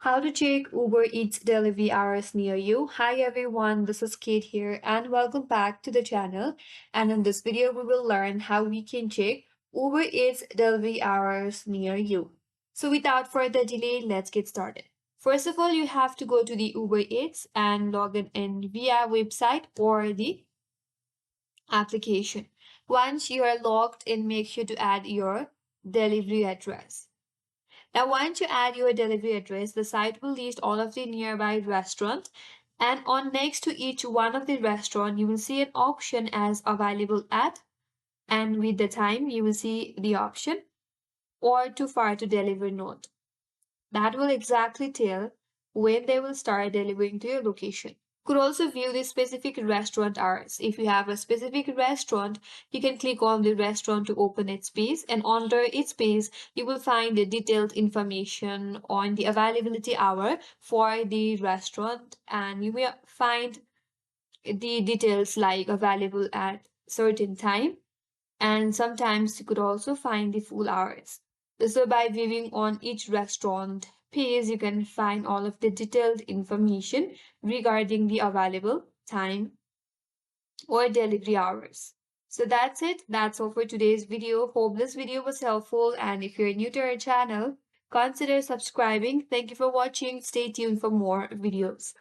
How to check Uber Eats delivery hours near you. Hi everyone, this is Kate here and welcome back to the channel. And in this video, we will learn how we can check Uber Eats delivery hours near you. So without further delay, let's get started. First of all, you have to go to the Uber Eats and log in via website or the application. Once you are logged in, make sure to add your delivery address. Now, once you add your delivery address, the site will list all of the nearby restaurants. And on next to each one of the restaurant, you will see an option as available at, and with the time, you will see the option or too far to deliver note. That will exactly tell when they will start delivering to your location. Could also view the specific restaurant hours. If you have a specific restaurant, you can click on the restaurant to open its page, and under its page, you will find the detailed information on the availability hour for the restaurant, and you may find the details like available at certain time, and sometimes you could also find the full hours. So by viewing on each restaurant page, you can find all of the detailed information regarding the available time or delivery hours. So that's it. That's all for today's video. Hope this video was helpful. And if you're new to our channel, consider subscribing. Thank you for watching. Stay tuned for more videos.